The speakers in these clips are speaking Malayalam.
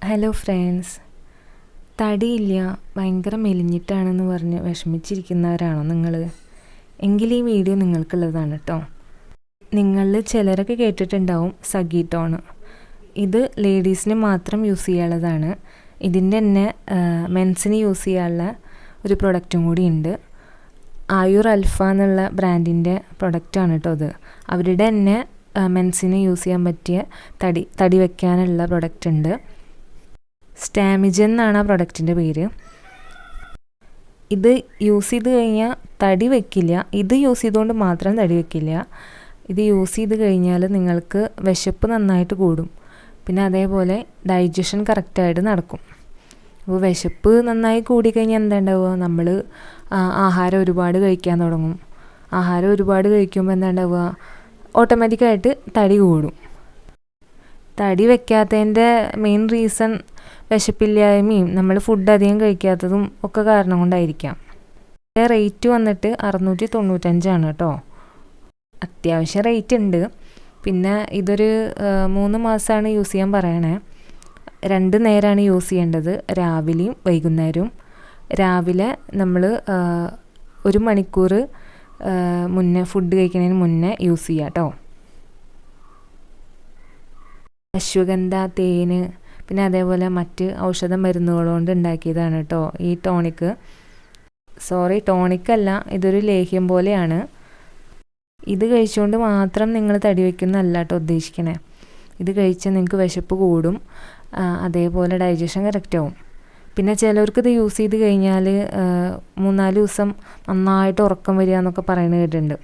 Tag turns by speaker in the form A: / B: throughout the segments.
A: ഹലോ ഫ്രണ്ട്സ്, തടിയില്ല, ഭയങ്കര മെലിഞ്ഞിട്ടാണെന്ന് പറഞ്ഞ് വിഷമിച്ചിരിക്കുന്നവരാണോ നിങ്ങൾ? എങ്കിൽ ഈ വീഡിയോ നിങ്ങൾക്കുള്ളതാണ് കേട്ടോ. നിങ്ങളിൽ ചിലരൊക്കെ കേട്ടിട്ടുണ്ടാവും സഗീട്ടോൺ. ഇത് ലേഡീസിന് മാത്രം യൂസ് ചെയ്യാനുള്ളതാണ്. ഇതിൻ്റെ തന്നെ മെൻസിന് യൂസ് ചെയ്യാനുള്ള ഒരു പ്രൊഡക്റ്റും കൂടി ഉണ്ട്. ആയുർ അൽഫ എന്നുള്ള ബ്രാൻഡിൻ്റെ പ്രൊഡക്റ്റാണ് കേട്ടോ ഇത്. അവരുടെ തന്നെ മെൻസിന് യൂസ് ചെയ്യാൻ പറ്റിയ തടി വയ്ക്കാനുള്ള പ്രൊഡക്റ്റ് ഉണ്ട്. സ്റ്റാമിജൻ എന്നാണ് ആ പ്രൊഡക്റ്റിൻ്റെ പേര്. ഇത് യൂസ് ചെയ്ത് കഴിഞ്ഞാൽ തടി വയ്ക്കില്ല. ഇത് യൂസ് ചെയ്തുകൊണ്ട് മാത്രം തടി വയ്ക്കില്ല. ഇത് യൂസ് ചെയ്ത് കഴിഞ്ഞാൽ നിങ്ങൾക്ക് വിശപ്പ് നന്നായിട്ട് കൂടും. പിന്നെ അതേപോലെ ഡൈജഷൻ കറക്റ്റായിട്ട് നടക്കും. അപ്പോൾ വിശപ്പ് നന്നായി കൂടിക്കഴിഞ്ഞാൽ എന്താ ഉണ്ടാവുക? നമ്മൾ ആഹാരം ഒരുപാട് കഴിക്കാൻ തുടങ്ങും. ആഹാരം ഒരുപാട് കഴിക്കുമ്പോൾ എന്താ ഉണ്ടാവുക? ഓട്ടോമാറ്റിക്കായിട്ട് തടി കൂടും. തടി വയ്ക്കാത്തതിൻ്റെ മെയിൻ റീസൺ വിശപ്പില്ലായ്മയും നമ്മൾ ഫുഡ് അധികം കഴിക്കാത്തതും ഒക്കെ കാരണം കൊണ്ടായിരിക്കാം. റേറ്റ് വന്നിട്ട് 695 കേട്ടോ. അത്യാവശ്യം റേറ്റ് ഉണ്ട്. പിന്നെ ഇതൊരു 3 മാസമാണ് യൂസ് ചെയ്യാൻ പറയണേ. 2 നേരമാണ് യൂസ് ചെയ്യേണ്ടത്, രാവിലെയും വൈകുന്നേരവും. രാവിലെ നമ്മൾ 1 മണിക്കൂർ മുന്നേ, ഫുഡ് കഴിക്കുന്നതിന് മുന്നേ യൂസ് ചെയ്യാം കേട്ടോ. അശ്വഗന്ധ, തേന്, പിന്നെ അതേപോലെ മറ്റ് ഔഷധ മരുന്നുകൾ കൊണ്ട് ഉണ്ടാക്കിയതാണ് കേട്ടോ ഈ ടോണിക്ക്. ടോണിക്കല്ല, ഇതൊരു ലേഹ്യം പോലെയാണ്. ഇത് കഴിച്ചുകൊണ്ട് മാത്രം നിങ്ങൾ തടി വയ്ക്കുന്നതല്ല കേട്ടോ ഉദ്ദേശിക്കണേ. ഇത് കഴിച്ചാൽ നിങ്ങൾക്ക് വിശപ്പ് കൂടും, അതേപോലെ ഡൈജഷൻ കറക്റ്റാവും. പിന്നെ ചിലവർക്ക് ഇത് യൂസ് ചെയ്ത് കഴിഞ്ഞാൽ 3-4 ദിവസം നന്നായിട്ട് ഉറക്കം വരിക എന്നൊക്കെ പറയുന്നത് കേട്ടിട്ടുണ്ട്.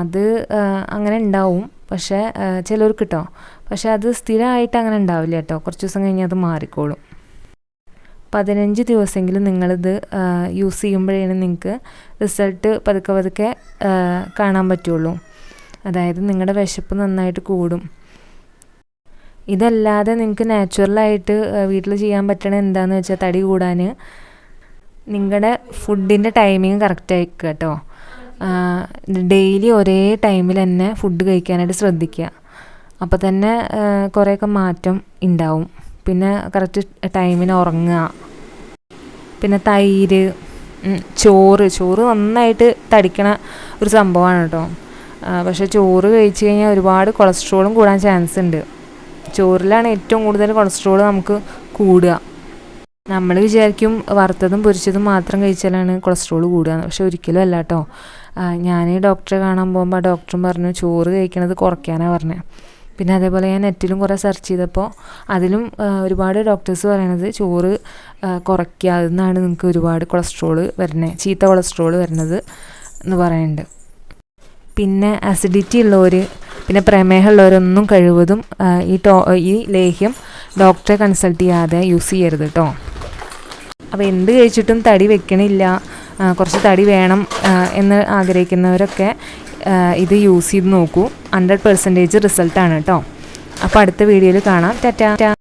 A: അത് അങ്ങനെ ഉണ്ടാവും, പക്ഷേ ചിലവർക്ക് കേട്ടോ. പക്ഷേ അത് സ്ഥിരമായിട്ട് അങ്ങനെ ഉണ്ടാവില്ല കേട്ടോ. കുറച്ച് ദിവസം കഴിഞ്ഞാൽ അത് മാറിക്കോളും. 15 ദിവസമെങ്കിലും നിങ്ങളിത് യൂസ് ചെയ്യുമ്പോഴാണ് നിങ്ങൾക്ക് റിസൾട്ട് പതുക്കെ കാണാൻ പറ്റുള്ളൂ. അതായത് നിങ്ങളുടെ വിശപ്പ് നന്നായിട്ട് കൂടും. ഇതല്ലാതെ നിങ്ങൾക്ക് നാച്ചുറലായിട്ട് വീട്ടിൽ ചെയ്യാൻ പറ്റണ എന്താണെന്ന് വെച്ചാൽ തടി കൂടാൻ നിങ്ങളുടെ ഫുഡിൻ്റെ ടൈമിങ് കറക്റ്റായിരിക്കുക കേട്ടോ. ഡെയിലി ഒരേ ടൈമിൽ തന്നെ ഫുഡ് കഴിക്കാനായിട്ട് ശ്രദ്ധിക്കുക. അപ്പോൾ തന്നെ കുറേയൊക്കെ മാറ്റം ഉണ്ടാവും. പിന്നെ കറക്റ്റ് ടൈമിന് ഉറങ്ങുക. പിന്നെ തൈര്, ചോറ് നന്നായിട്ട് തടിക്കണ ഒരു സംഭവമാണ് കേട്ടോ. പക്ഷേ ചോറ് കഴിച്ച് കഴിഞ്ഞാൽ ഒരുപാട് കൊളസ്ട്രോളും കൂടാൻ ചാൻസ് ഉണ്ട്. ചോറിലാണ് ഏറ്റവും കൂടുതൽ കൊളസ്ട്രോൾ നമുക്ക് കൂടുക. നമ്മൾ വിചാരിക്കും വറുത്തതും പൊരിച്ചതും മാത്രം കഴിച്ചാലാണ് കൊളസ്ട്രോൾ കൂടുക, പക്ഷെ ഒരിക്കലും അല്ല കേട്ടോ. ഞാൻ ഡോക്ടറെ കാണാൻ പോകുമ്പോൾ ഡോക്ടറും പറഞ്ഞു ചോറ് കഴിക്കണത് കുറയ്ക്കാനാണ് പറഞ്ഞത്. പിന്നെ അതേപോലെ ഞാൻ നെറ്റിലും കുറേ സെർച്ച് ചെയ്തപ്പോൾ അതിലും ഒരുപാട് ഡോക്ടേഴ്സ് പറയണത് ചോറ് കുറയ്ക്കുക, അതിൽ നിങ്ങൾക്ക് ഒരുപാട് കൊളസ്ട്രോൾ വരുന്നത്, ചീത്ത കൊളസ്ട്രോൾ വരുന്നത് എന്ന് പറയുന്നുണ്ട്. പിന്നെ അസിഡിറ്റി ഉള്ളവർ, പിന്നെ പ്രമേഹമുള്ളവരൊന്നും കഴിവതും ഈ ലേഹ്യം ഡോക്ടറെ കൺസൾട്ട് ചെയ്യാതെ യൂസ് ചെയ്യരുത് കേട്ടോ. അപ്പോൾ എന്ത് കഴിച്ചിട്ടും തടി വെക്കണില്ല, കുറച്ച് തടി വേണം എന്ന് ആഗ്രഹിക്കുന്നവരൊക്കെ ഇത് യൂസ് ചെയ്ത് നോക്കൂ. 100% റിസൾട്ടാണ് കേട്ടോ. അപ്പോൾ അടുത്ത വീഡിയോയിൽ കാണാം. ടാറ്റാ.